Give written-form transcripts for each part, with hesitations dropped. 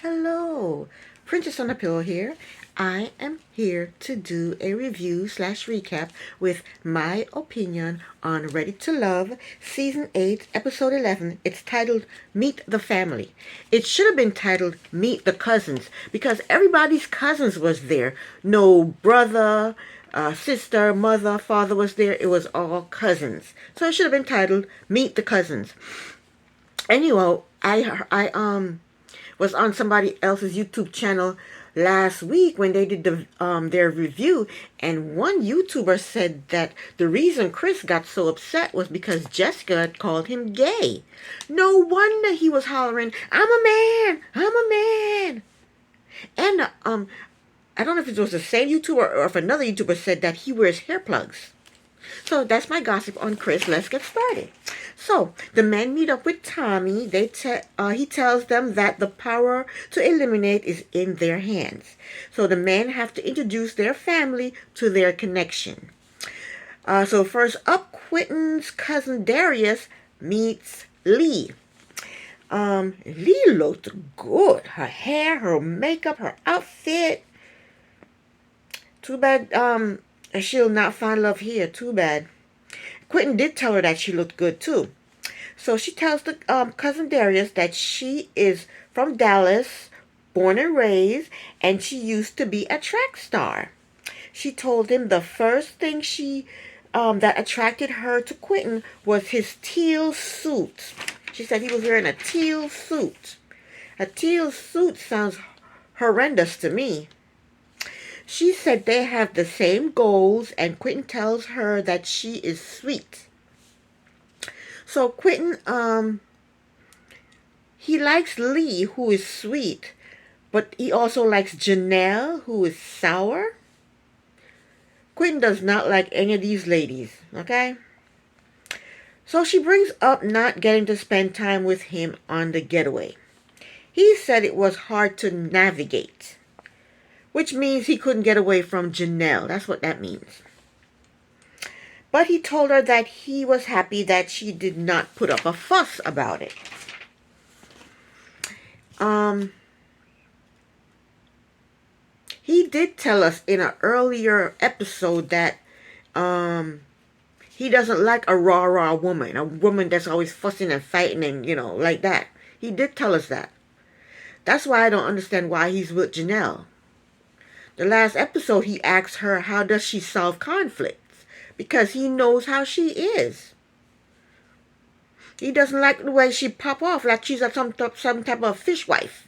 Hello, Princess on the Pillow here. I am here to do a review slash recap with my opinion on Ready to Love, Season 8, Episode 11. It's titled Meet the Family. It should have been titled Meet the Cousins because everybody's cousins was there. No brother, sister, mother, father was there. It was all cousins. So it should have been titled Meet the Cousins. Anyway, I was on somebody else's YouTube channel last week when they did their review, and one YouTuber said that the reason Chris got so upset was because Jessica had called him gay. No wonder he was hollering, "I'm a man! I'm a man!" And I don't know if it was the same YouTuber or if another YouTuber said that he wears hair plugs. So that's my gossip on Chris. Let's get started. So the men meet up with Tommy. He tells them that the power to eliminate is in their hands. So the men have to introduce their family to their connection. So first up, Quentin's cousin Darius meets Lee. Lee looked good. Her hair, her makeup, her outfit. Too bad she'll not find love here. Too bad. Quentin did tell her that she looked good too. So she tells the cousin Darius that she is from Dallas, born and raised, and she used to be a track star. She told him the first thing that attracted her to Quentin was his teal suit. She said he was wearing a teal suit. A teal suit sounds horrendous to me. She said they have the same goals, and Quentin tells her that she is sweet. So Quentin, he likes Lee, who is sweet, but he also likes Janelle, who is sour. Quentin does not like any of these ladies, okay? So she brings up not getting to spend time with him on the getaway. He said it was hard to navigate, which means he couldn't get away from Janelle. That's what that means. But he told her that he was happy that she did not put up a fuss about it. He did tell us in an earlier episode that he doesn't like a rah-rah woman, a woman that's always fussing and fighting and, like that. He did tell us that. That's why I don't understand why he's with Janelle. The last episode, he asked her, how does she solve conflicts? Because he knows how she is. He doesn't like the way she pop off like she's some type of fishwife.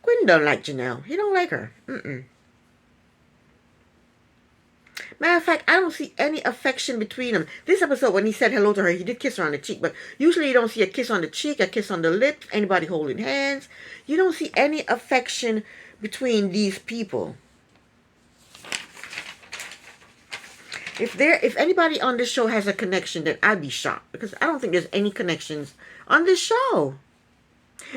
Quentin don't like Janelle. He don't like her. Matter of fact, I don't see any affection between them. This episode, when he said hello to her, he did kiss her on the cheek. But usually you don't see a kiss on the cheek, a kiss on the lips, anybody holding hands. You don't see any affection between these people. If anybody on this show has a connection, then I'd be shocked, because I don't think there's any connections on this show.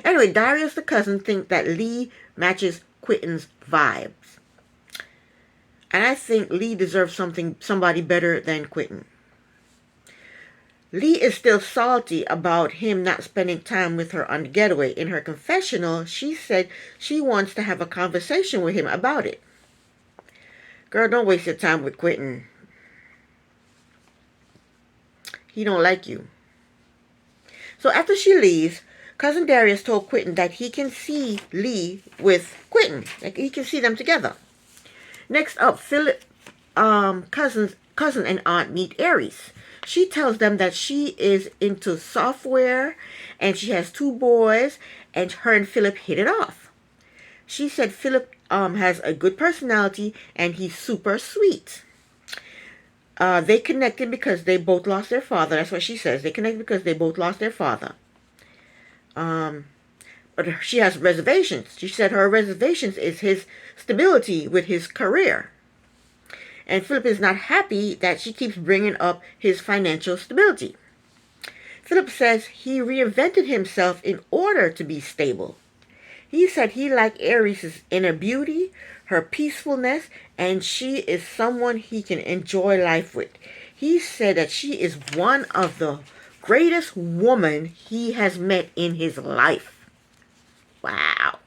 Anyway, Darius the cousin thinks that Lee matches Quentin's vibes. And I think Lee deserves somebody better than Quentin. Lee is still salty about him not spending time with her on the getaway. In her confessional, she said she wants to have a conversation with him about it. Girl, don't waste your time with Quentin. He don't like you. So after she leaves, cousin Darius told Quentin that he can see Lee with Quentin. Like he can see them together. Next up, Philip, cousin and aunt meet Aries. She tells them that she is into software and she has 2 boys, and her and Philip hit it off. She said Philip has a good personality and he's super sweet. They connected because they both lost their father. That's what she says. They connected because they both lost their father. But she has reservations. She said her reservations is his stability with his career. And Philip is not happy that she keeps bringing up his financial stability. Philip says he reinvented himself in order to be stable. He said he liked Aries' inner beauty, her peacefulness, and she is someone he can enjoy life with. He said that she is one of the greatest women he has met in his life. Wow.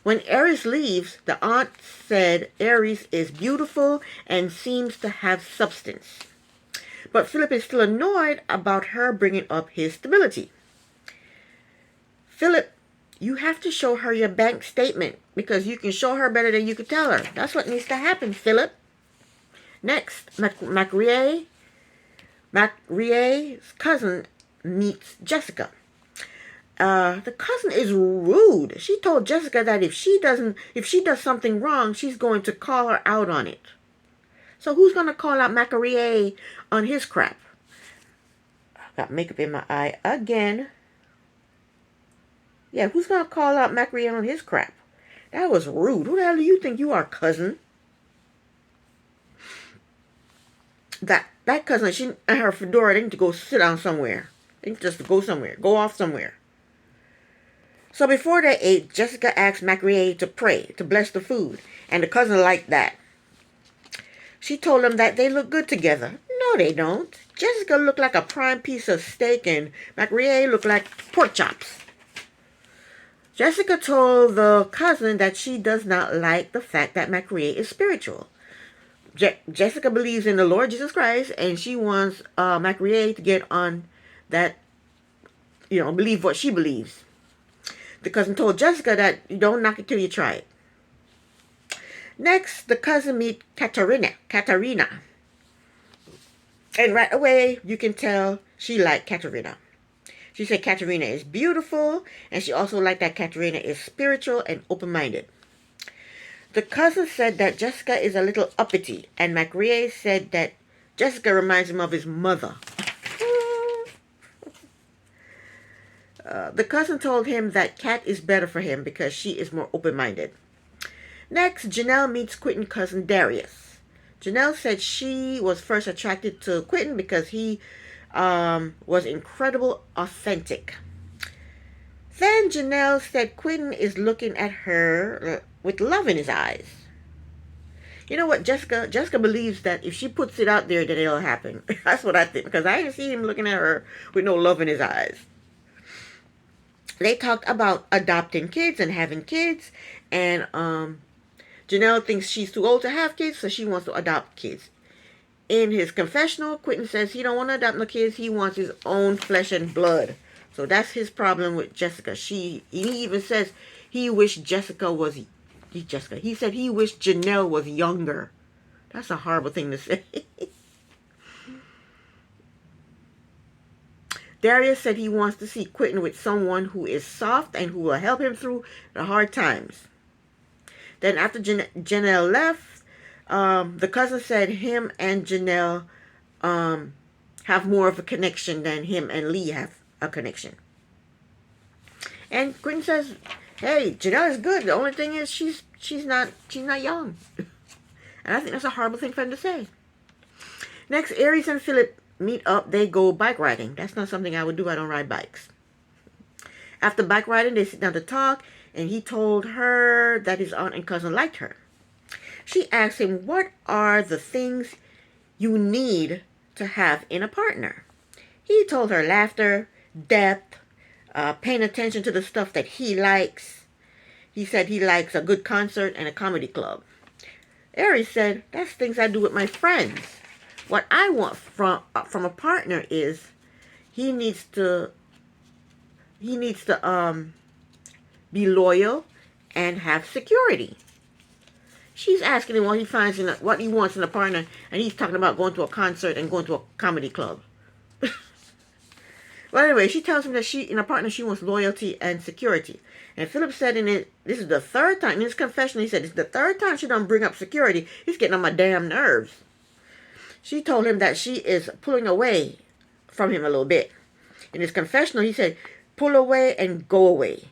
When Aries leaves, the aunt said Aries is beautiful and seems to have substance. But Philip is still annoyed about her bringing up his stability. Philip, you have to show her your bank statement because you can show her better than you can tell her. That's what needs to happen, Philip. Next, Macrier's cousin meets Jessica. The cousin is rude. She told Jessica that if she does something wrong, she's going to call her out on it. So who's going to call out Macrier on his crap? I've got makeup in my eye again. Yeah, who's going to call out Macrier on his crap? That was rude. Who the hell do you think you are, cousin? That cousin, she and her fedora, they need to go sit down somewhere. They need just to go somewhere. Go off somewhere. So before they ate, Jessica asked Macrier to pray, to bless the food. And the cousin liked that. She told them that they look good together. No, they don't. Jessica looked like a prime piece of steak and Macrier looked like pork chops. Jessica told the cousin that she does not like the fact that Macrier is spiritual. Jessica believes in the Lord Jesus Christ, and she wants Macrier to get on that, believe what she believes. The cousin told Jessica that you don't knock it till you try it. Next, the cousin meets Katarina. And right away, you can tell she liked Katarina. She said Katarina is beautiful, and she also liked that Katarina is spiritual and open-minded. The cousin said that Jessica is a little uppity, and Macrier said that Jessica reminds him of his mother. The cousin told him that Kat is better for him because she is more open-minded. Next, Janelle meets Quentin's cousin Darius. Janelle said she was first attracted to Quentin because he was incredible authentic. Then Janelle said Quentin is looking at her with love in his eyes. You know what, Jessica believes that if she puts it out there, that it'll happen. That's what I think, because I didn't see him looking at her with no love in his eyes. They talked about adopting kids and having kids, and Janelle thinks she's too old to have kids, so she wants to adopt kids. In his confessional, Quentin says he don't want to adopt no kids. He wants his own flesh and blood. So that's his problem with Jessica. He even says he wished he said he wished Janelle was younger. That's a horrible thing to say. Darius said he wants to see Quentin with someone who is soft and who will help him through the hard times. Then after Janelle left, the cousin said him and Janelle have more of a connection than him and Lee have a connection. And Quentin says, hey, Janelle is good. The only thing is she's not young. And I think that's a horrible thing for him to say. Next, Aries and Philip meet up. They go bike riding. That's not something I would do. I don't ride bikes. After bike riding, they sit down to talk, and he told her that his aunt and cousin liked her. She asked him, what are the things you need to have in a partner? He told her laughter, depth, paying attention to the stuff that he likes. He said he likes a good concert and a comedy club. Aries said, that's things I do with my friends. What I want from a partner is he needs to be loyal and have security. She's asking him what he wants in a partner, and he's talking about going to a concert and going to a comedy club. Well, anyway, she tells him that in a partner, she wants loyalty and security. And Philip said this is the third time, in his confession, he said, it's the third time she don't bring up security. He's getting on my damn nerves. She told him that she is pulling away from him a little bit. In his confessional, he said, pull away and go away.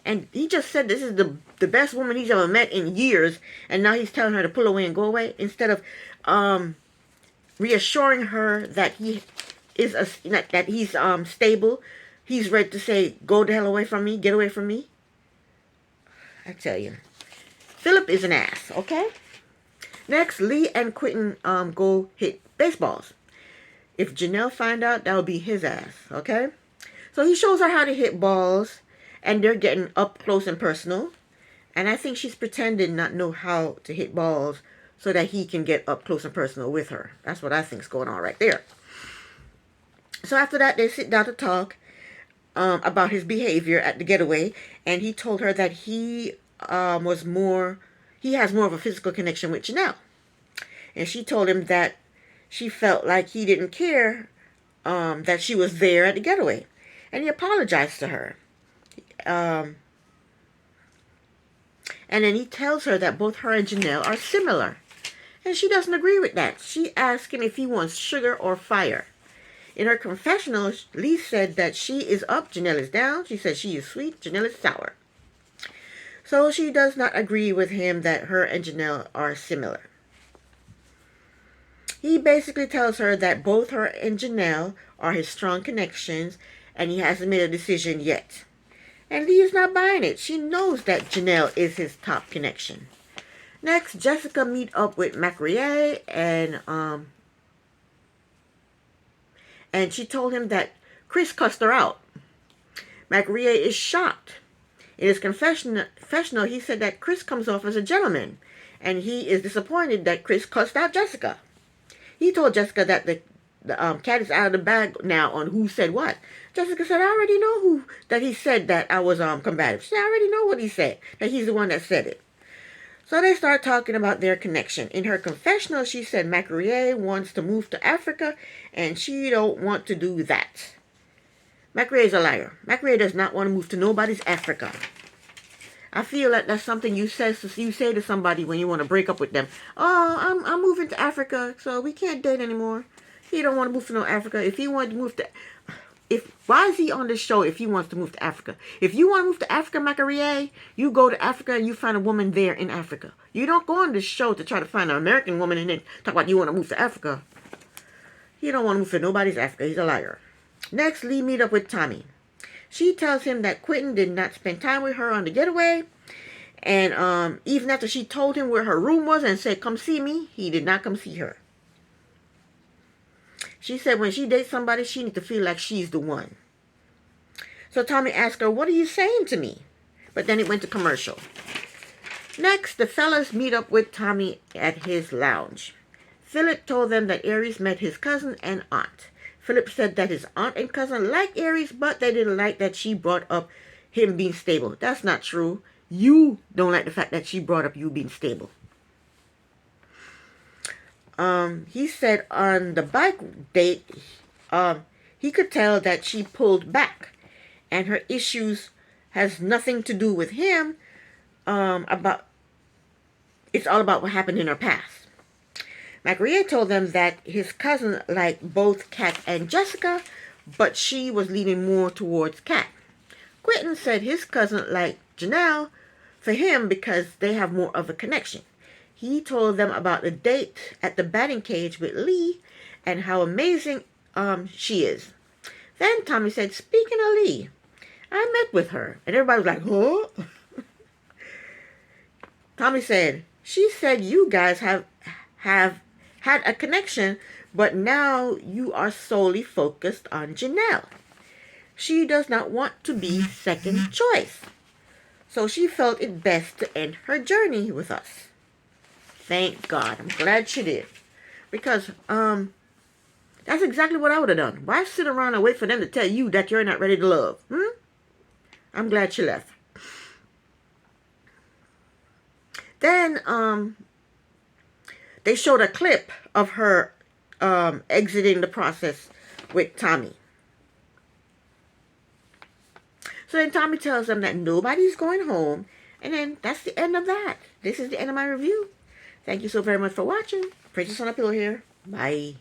And he just said this is the best woman he's ever met in years. And now he's telling her to pull away and go away. Instead of reassuring her that he's stable. He's ready to say, go the hell away from me. Get away from me. I tell you. Philip is an ass, okay? Next, Lee and Quentin go hit baseballs. If Janelle find out, that will be his ass, okay? So he shows her how to hit balls. and they're getting up close and personal. And I think she's pretending not know how to hit balls so that he can get up close and personal with her. That's what I think's going on right there. So after that, they sit down to talk about his behavior at the getaway, and he told her that he has more of a physical connection with Janelle. And she told him that she felt like he didn't care that she was there at the getaway. And he apologized to her. And then he tells her that both her and Janelle are similar. And she doesn't agree with that. She asks him if he wants sugar or fire. In her confessional, Lee said that she is up, Janelle is down. She said she is sweet, Janelle is sour. So she does not agree with him that her and Janelle are similar. He basically tells her that both her and Janelle are his strong connections, and he hasn't made a decision yet. And Lee is not buying it. She knows that Janelle is his top connection. Next, Jessica meet up with Macrier, and she told him that Chris cussed her out. Macrier is shocked. In his confessional, he said that Chris comes off as a gentleman, and he is disappointed that Chris cussed out Jessica. He told Jessica that the cat is out of the bag now on who said what. Jessica said, I already know that he said that I was combative. She said, I already know what he said, that he's the one that said it. So they start talking about their connection. In her confessional, she said Macrier wants to move to Africa, and she don't want to do that. Macrier is a liar. Macrier does not want to move to nobody's Africa. I feel like that's something you say to somebody when you want to break up with them. Oh, I'm moving to Africa, so we can't date anymore. He don't want to move to no Africa. If he wanted to move to... Why is he on this show if he wants to move to Africa? If you want to move to Africa, Macrier, you go to Africa and you find a woman there in Africa. You don't go on this show to try to find an American woman and then talk about you want to move to Africa. He don't want to move to nobody's Africa. He's a liar. Next, Lee meet up with Tommy. She tells him that Quentin did not spend time with her on the getaway. And even after she told him where her room was and said, come see me, he did not come see her. She said when she dates somebody, she needs to feel like she's the one. So Tommy asked her, what are you saying to me? But then it went to commercial. Next, the fellas meet up with Tommy at his lounge. Philip told them that Aries met his cousin and aunt. Philip said that his aunt and cousin liked Aries, but they didn't like that she brought up him being stable. That's not true. You don't like the fact that she brought up you being stable. He said on the bike date, he could tell that she pulled back, and her issues has nothing to do with him. It's all about what happened in her past. Macrier told them that his cousin liked both Kat and Jessica, but she was leaning more towards Kat. Quentin said his cousin liked Janelle for him because they have more of a connection. He told them about the date at the batting cage with Lee and how amazing she is. Then Tommy said, speaking of Lee, I met with her. And everybody was like, huh? Tommy said, she said you guys have had a connection, but now you are solely focused on Janelle. She does not want to be second choice. So she felt it best to end her journey with us. Thank God. I'm glad she did. Because that's exactly what I would have done. Why sit around and wait for them to tell you that you're not ready to love? I'm glad she left. Then they showed a clip of her exiting the process with Tommy. So then Tommy tells them that nobody's going home. And then that's the end of that. This is the end of my review. Thank you so very much for watching. Princess on a Pillow here. Bye.